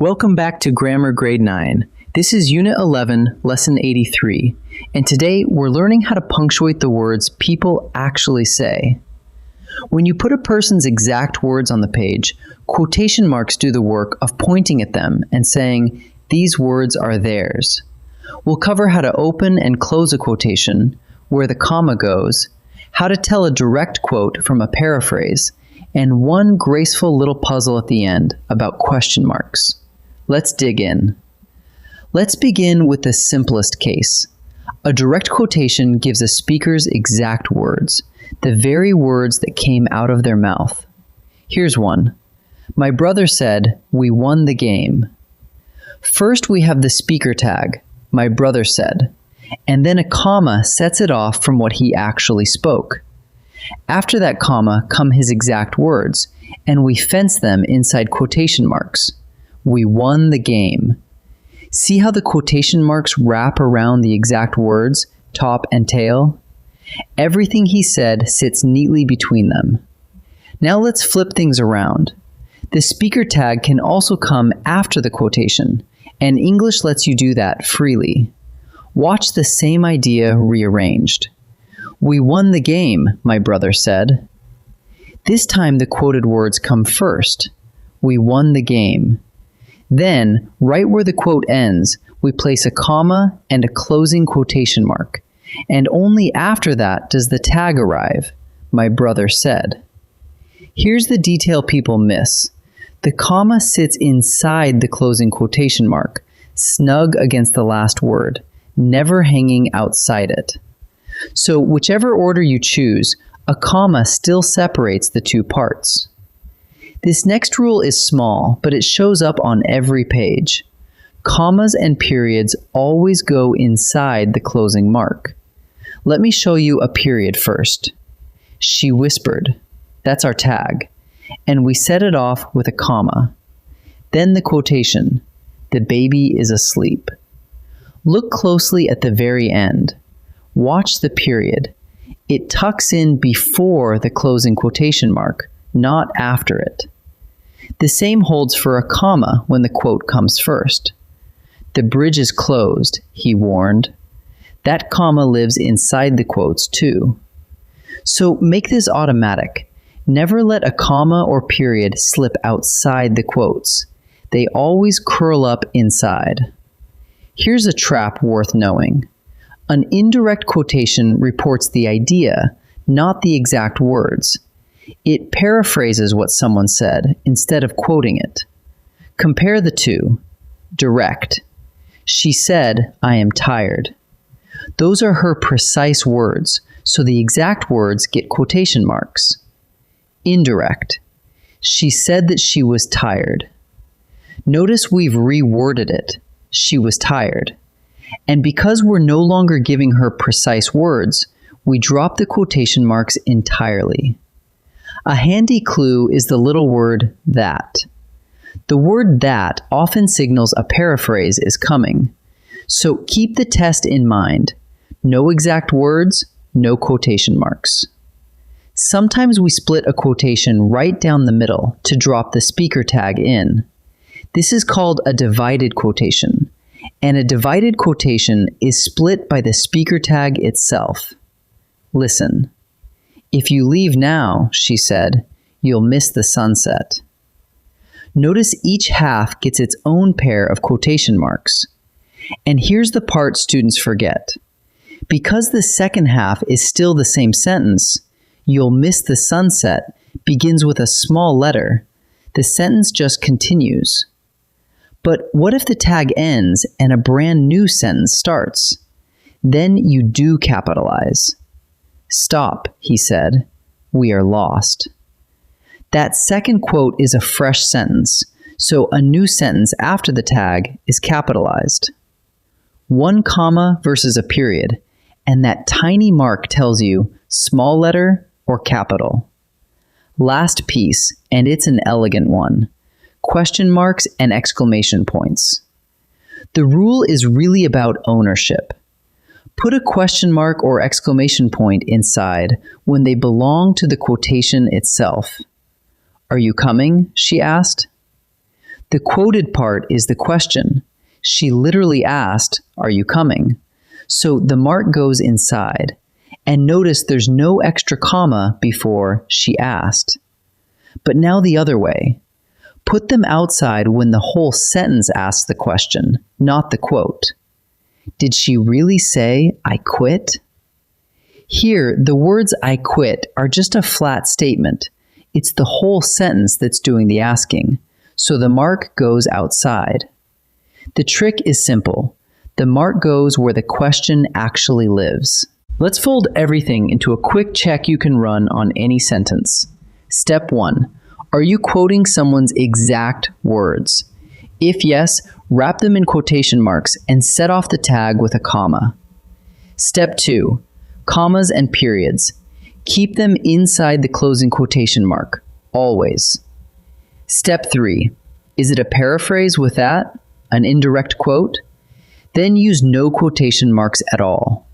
Welcome back to Grammar Grade 9. This is Unit 11, Lesson 83, and today we're learning how to punctuate the words people actually say. When you put a person's exact words on the page, quotation marks do the work of pointing at them and saying, these words are theirs. We'll cover how to open and close a quotation, where the comma goes, how to tell a direct quote from a paraphrase, and one graceful little puzzle at the end about question marks. Let's dig in. Let's begin with the simplest case. A direct quotation gives a speaker's exact words, the very words that came out of their mouth. Here's one. My brother said, "We won the game." First we have the speaker tag, my brother said, and then a comma sets it off from what he actually spoke. After that comma come his exact words, and we fence them inside quotation marks. We won the game. See how the quotation marks wrap around the exact words, top and tail? Everything he said sits neatly between them. Now let's flip things around. The speaker tag can also come after the quotation, and English lets you do that freely. Watch the same idea rearranged. We won the game, my brother said. This time the quoted words come first. We won the game. Then, right where the quote ends, we place a comma and a closing quotation mark, and only after that does the tag arrive, my brother said. Here's the detail people miss. The comma sits inside the closing quotation mark, snug against the last word, never hanging outside it. So whichever order you choose, a comma still separates the two parts. This next rule is small, but it shows up on every page. Commas and periods always go inside the closing mark. Let me show you a period first. She whispered. That's our tag. And we set it off with a comma. Then the quotation. The baby is asleep. Look closely at the very end. Watch the period. It tucks in before the closing quotation mark, not after it. The same holds for a comma when the quote comes first. The bridge is closed, he warned. That comma lives inside the quotes too. So make this automatic. Never let a comma or period slip outside the quotes. They always curl up inside. Here's a trap worth knowing. An indirect quotation reports the idea, not the exact words. It paraphrases what someone said instead of quoting it. Compare the two. Direct. She said, I am tired. Those are her precise words, so the exact words get quotation marks. Indirect. She said that she was tired. Notice we've reworded it. She was tired. And because we're no longer giving her precise words, we drop the quotation marks entirely. A handy clue is the little word that. The word that often signals a paraphrase is coming. So keep the test in mind. No exact words, no quotation marks. Sometimes we split a quotation right down the middle to drop the speaker tag in. This is called a divided quotation, and a divided quotation is split by the speaker tag itself. Listen. If you leave now, she said, you'll miss the sunset. Notice each half gets its own pair of quotation marks. And here's the part students forget. Because the second half is still the same sentence, you'll miss the sunset begins with a small letter. The sentence just continues. But what if the tag ends and a brand new sentence starts? Then you do capitalize. Stop, he said. We are lost. That second quote is a fresh sentence, so a new sentence after the tag is capitalized. One comma versus a period, and that tiny mark tells you small letter or capital. Last piece, and it's an elegant one. Question marks and exclamation points. The rule is really about ownership. Put a question mark or exclamation point inside when they belong to the quotation itself. Are you coming? She asked. The quoted part is the question. She literally asked, "Are you coming?" So the mark goes inside. And notice there's no extra comma before "she asked." But now the other way. Put them outside when the whole sentence asks the question, not the quote. Did she really say, "I quit"? Here, the words "I quit" are just a flat statement. It's the whole sentence that's doing the asking, so the mark goes outside. The trick is simple. The mark goes where the question actually lives. Let's fold everything into a quick check you can run on any sentence. Step 1. Are you quoting someone's exact words? If yes, wrap them in quotation marks and set off the tag with a comma. Step 2. Commas and periods. Keep them inside the closing quotation mark, always. Step 3. Is it a paraphrase with that? An indirect quote? Then use no quotation marks at all.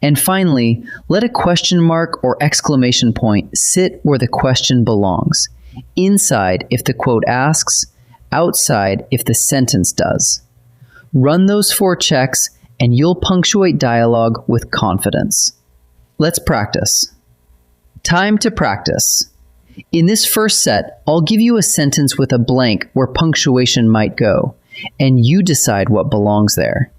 And finally, let a question mark or exclamation point sit where the question belongs. Inside if the quote asks, outside if the sentence does. Run those 4 checks and you'll punctuate dialogue with confidence. Let's practice. Time to practice. In this first set, I'll give you a sentence with a blank where punctuation might go, and you decide what belongs there.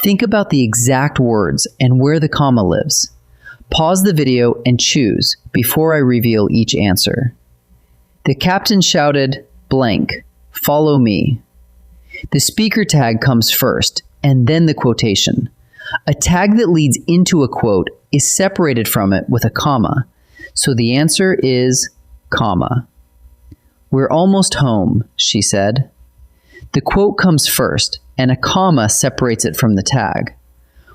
Think about the exact words and where the comma lives. Pause the video and choose before I reveal each answer. The captain shouted, "Blank, follow me." The speaker tag comes first, and then the quotation. A tag that leads into a quote is separated from it with a comma, so the answer is comma. "We're almost home," she said. The quote comes first, and a comma separates it from the tag.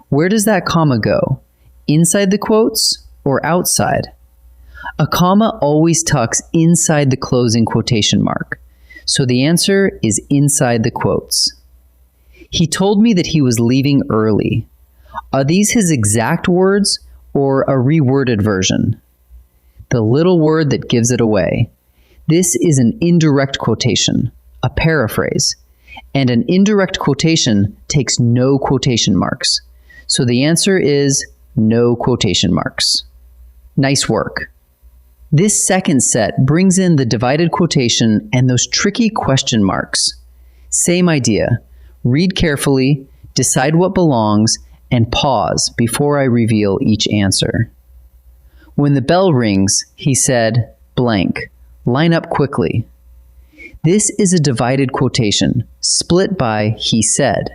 Where does that comma go? Inside the quotes or outside? A comma always tucks inside the closing quotation mark, so the answer is inside the quotes. He told me that he was leaving early. Are these his exact words or a reworded version? The little word that gives it away. This is an indirect quotation, a paraphrase, and an indirect quotation takes no quotation marks. So the answer is no quotation marks. Nice work. This second set brings in the divided quotation and those tricky question marks. Same idea. Read carefully, decide what belongs, and pause before I reveal each answer. When the bell rings, he said, "Blank, line up quickly." This is a divided quotation, split by "he said."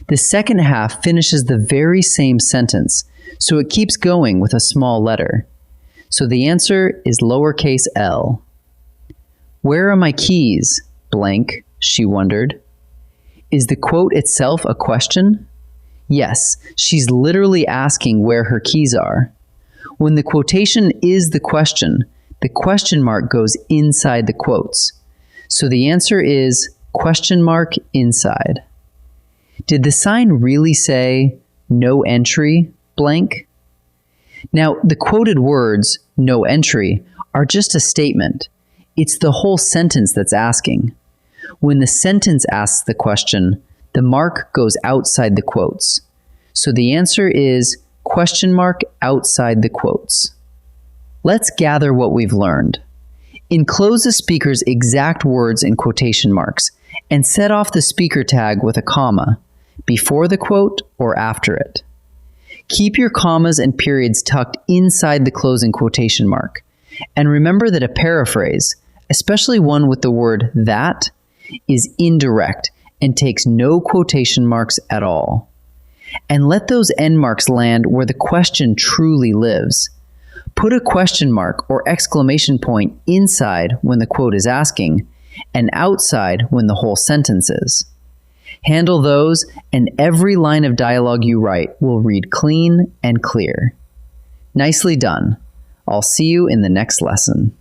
The second half finishes the very same sentence, so it keeps going with a small letter. So the answer is lowercase l. "Where are my keys?" Blank, she wondered. Is the quote itself a question? Yes, she's literally asking where her keys are. When the quotation is the question mark goes inside the quotes. So the answer is question mark inside. Did the sign really say, "No entry, blank"? Now, the quoted words, "no entry," are just a statement. It's the whole sentence that's asking. When the sentence asks the question, the mark goes outside the quotes. So the answer is question mark outside the quotes. Let's gather what we've learned. Enclose the speaker's exact words in quotation marks and set off the speaker tag with a comma, before the quote or after it. Keep your commas and periods tucked inside the closing quotation mark. And remember that a paraphrase, especially one with the word "that," is indirect and takes no quotation marks at all. And let those end marks land where the question truly lives. Put a question mark or exclamation point inside when the quote is asking, and outside when the whole sentence is. Handle those, and every line of dialogue you write will read clean and clear. Nicely done. I'll see you in the next lesson.